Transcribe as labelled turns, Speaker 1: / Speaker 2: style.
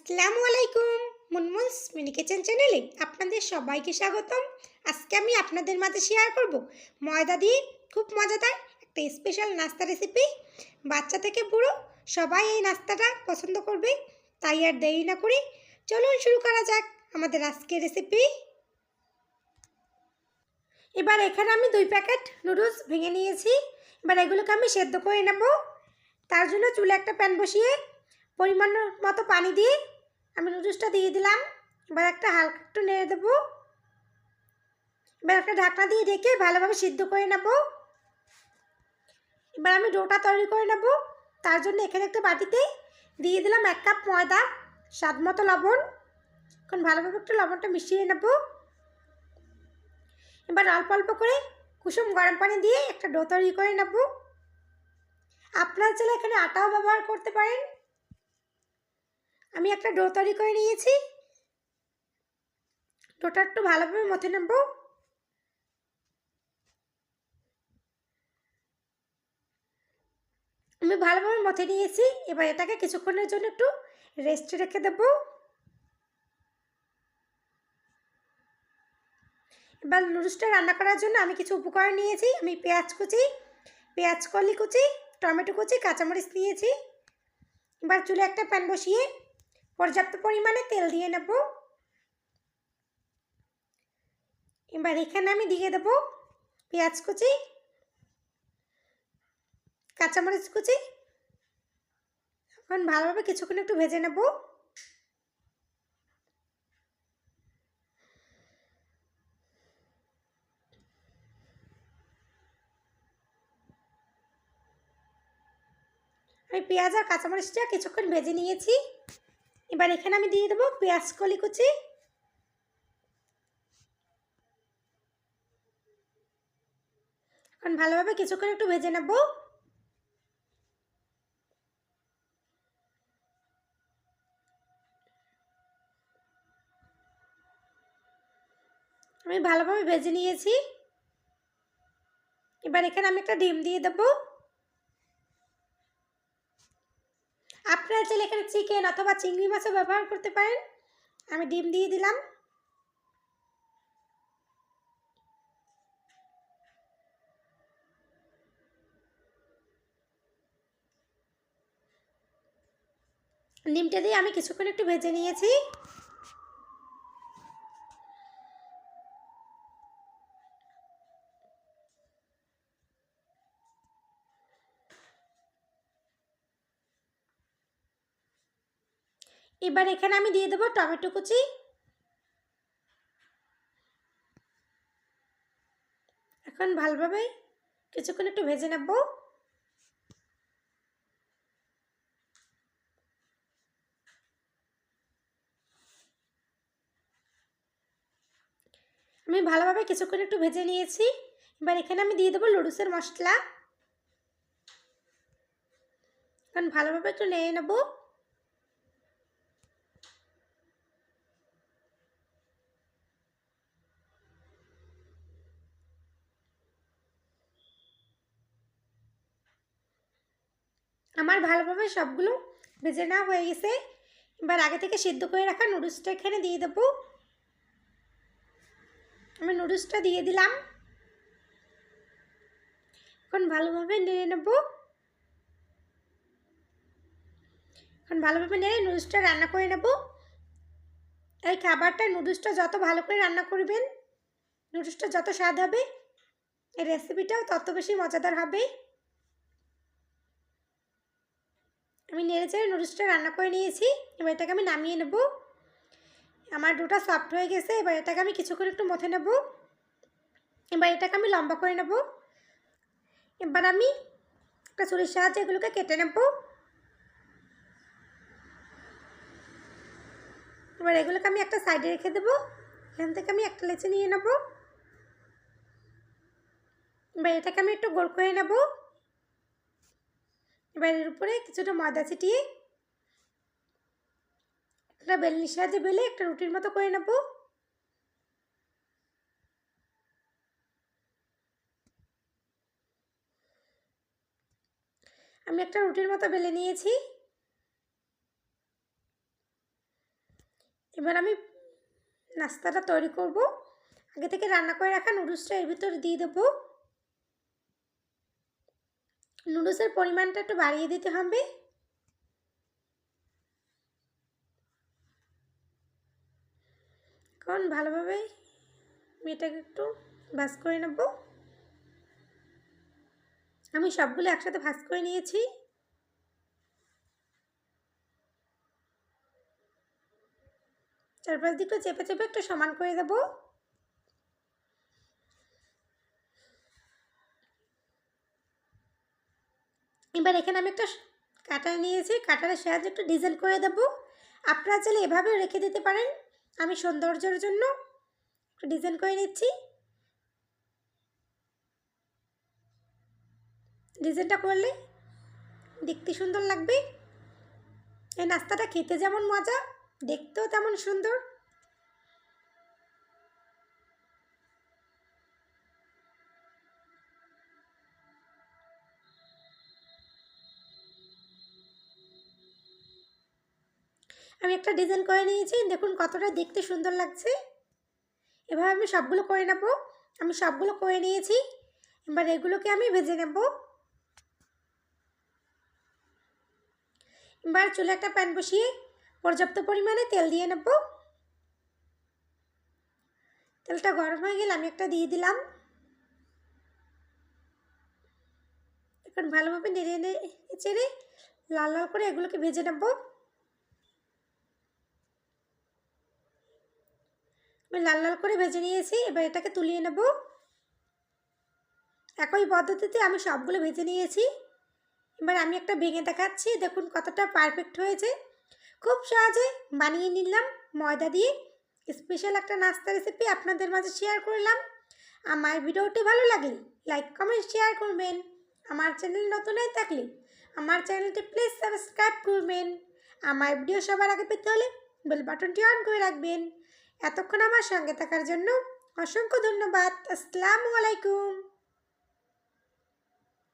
Speaker 1: আসসালামু আলাইকুম। মুনমুনস mini kitchen চ্যানেলে আপনাদের সবাইকে স্বাগতম। আজকে আমি আপনাদের মাঝে শেয়ার করব ময়দা দিয়ে খুব মজাদার একটা স্পেশাল নাস্তা রেসিপি। বাচ্চা থেকে বুড়ো সবাই এই নাস্তাটা পছন্দ করবে, তাই আর দেরি না করে চলুন শুরু করা যাক আমাদের আজকের রেসিপি। এবার এখানে আমি 2 প্যাকেট নুডলস ভেঙে নিয়েছি। এবার এগুলোকে আমি সেদ্ধ করে নেব। তার জন্য চুলে একটা প্যান বসিয়ে পরিমাণ মতো পানি দিয়ে আমি নুডলসটা দিয়ে দিলাম। এবার একটা হালকা একটু নেড়ে দেবো। এবার একটা ঢাকনা দিয়ে ঢেকে ভালোভাবে সিদ্ধ করে নেব। এবার আমি ডোটা তৈরি করে নেব। তার জন্য এখানে একটা বাটিতে দিয়ে দিলাম 1 কাপ ময়দা, স্বাদ মতো লবণ। এখন ভালোভাবে একটু লবণটা মিশিয়ে নেব। এবার অল্প অল্প করে কুসুম গরম পানি দিয়ে একটা ডো তৈরি করে নেব। আপনারা চাইলে এখানে আটাও ব্যবহার করতে পারেন। আমি একটা ডো তৈরি করে নিয়েছি। ডোটা একটু ভালোভাবে মথে নেব। আমি ভালোভাবে মথে নিয়েছি। এবার এটাকে কিছুক্ষণের জন্য একটু রেস্টে রেখে দেব। এবার নুডলসটা রান্না করার জন্য আমি কিছু উপকরণ নিয়েছি। আমি পেঁয়াজ কুচি, পেঁয়াজ কলি কুচি, টমেটো কুচি, কাঁচামরিচ নিয়েছি। এবার চুলে একটা প্যান বসিয়ে পর্যাপ্ত পরিমাণে তেল দিয়ে নেব। এবার এখানে আমি দিয়ে দেব পেঁয়াজ কুচি, কাঁচামরিচ কুচি। এখন ভালোভাবে কিছুক্ষণ একটু ভেজে নেব। আমি পেঁয়াজ আর কাঁচামরিচটা কিছুক্ষণ ভেজে নিয়েছি। এবার এখানে আমি দিয়ে দেবো পেঁয়াজ কলি কুচি। এখন ভালোভাবে কিছুক্ষণ একটু ভেজে নেব। আমি ভালোভাবে ভেজে নিয়েছি। এবার এখানে আমি একটা ডিম দিয়ে দেব। আপনারা চাইলে এখানে চিকেন অথবা চিংড়ি মাছও ব্যবহার করতে পারেন। আমি ডিম দিয়ে দিলাম। ডিমটা দিয়ে আমি কিছুক্ষণ একটু ভেজে নিয়েছি। এবার এখানে আমি দিয়ে দেবো টমেটো কুচি। এখন ভালোভাবে কিছুক্ষণ একটু ভেজে নেব। আমি ভালোভাবে কিছুক্ষণ একটু ভেজে নিয়েছি। এবার এখানে আমি দিয়ে দেবো নুডলসের মশলা। এখন ভালোভাবে একটু নেড়ে নেব। আমার ভালোভাবে সবগুলো ভেজে নেওয়া হয়ে গেছে। এবার আগে থেকে সিদ্ধ করে রাখা নুডলসটা এখানে দিয়ে দেবো। আমি নুডলসটা দিয়ে দিলাম। এখন ভালোভাবে নেড়ে নেব। এখন ভালোভাবে নেড়ে নুডলসটা রান্না করে নেব। এই খাবারটা নুডলসটা যত ভালো করে রান্না করবেন, নুডলসটা যত স্বাদ হবে, এই রেসিপিটাও তত বেশি মজাদার হবে। আমি নেড়ে চেড়ে নুডলসটা রান্না করে নিয়েছি। এবার এটাকে আমি নামিয়ে নেব। আমার ডোটা সফট হয়ে গেছে। এবার এটাকে আমি কিছুক্ষণ একটু মথে নেব। এবার এটাকে আমি লম্বা করে নেব। এবার আমি একটা ছুরির সাহায্যে এগুলোকে কেটে নেব। এবার এগুলোকে আমি একটা সাইডে রেখে দেবো। এখান থেকে আমি একটা লেচি নিয়ে নেব। এবার এটাকে আমি একটু গোল করে নেব। এবার এর উপরে কিছুটা ময়দা ছিটিয়ে একটা বেলনির সাহায্যে বেলে একটা রুটির মতো করে নেব। আমি একটা রুটির মতো বেলে নিয়েছি। এবার আমি নাস্তাটা তৈরি করব। আগে থেকে রান্না করে রাখা নুডলসটা এর ভিতরে দিয়ে দেবো। নুডলসের পরিমাণটা একটু বাড়িয়ে দিতে হবে। এখন ভালোভাবে এটাকে একটু ভাজ করে নেব। আমি সবগুলো একসাথে ভাজ করে নিয়েছি। চারপাশ দিকটা চেপে চেপে একটু সমান করে দেব। এবার এখানে আমি একটা কাটার নিয়েছি, কাটারের সাহায্যে একটু ডিজাইন করে দেব। আপনারা চাইলে এভাবেও রেখে দিতে পারেন। আমি সৌন্দর্যের জন্য একটু ডিজাইন করে নিচ্ছি। ডিজাইনটা করলে দেখতে সুন্দর লাগবে। এই নাস্তাটা খেতে যেমন মজা, দেখতেও তেমন সুন্দর। আমি একটা ডিজাইন করে নিয়েছি, দেখুন কতটা দেখতে সুন্দর লাগছে। এভাবে আমি সবগুলো করে নেব। আমি সবগুলো করে নিয়েছি। এবার এগুলোকে আমি ভেজে নেব। এবার চুলে একটা প্যান বসিয়ে পর্যাপ্ত পরিমাণে তেল দিয়ে নেব। তেলটা গরম হয়ে গেলে আমি একটা দিয়ে দিলাম। এখন ভালোভাবে নেড়ে চেড়ে লাল লাল করে এগুলোকে ভেজে নেব। আমি লাল লাল করে ভেজে নিয়েছি। এবার এটাকে তুলিয়ে নেব। একই পদ্ধতিতে আমি সবগুলো ভেজে নিয়েছি। এবার আমি একটা ভেঙে দেখাচ্ছি, দেখুন কতটা পারফেক্ট হয়েছে। খুব সহজে বানিয়ে নিলাম ময়দা দিয়ে স্পেশাল একটা নাস্তা রেসিপি আপনাদের মাঝে শেয়ার করলাম। আমার ভিডিওটি ভালো লাগলে লাইক কমেন্ট শেয়ার করবেন। আমার চ্যানেল নতুন হয়ে থাকলে আমার চ্যানেলটি প্লিজ সাবস্ক্রাইব করবেন। আমার ভিডিও সবার আগে পেতে হলে বেল বাটনটি অন করে রাখবেন। এতক্ষণ আমার সঙ্গে থাকার জন্য অসংখ্য ধন্যবাদ। আসসালামু আলাইকুম।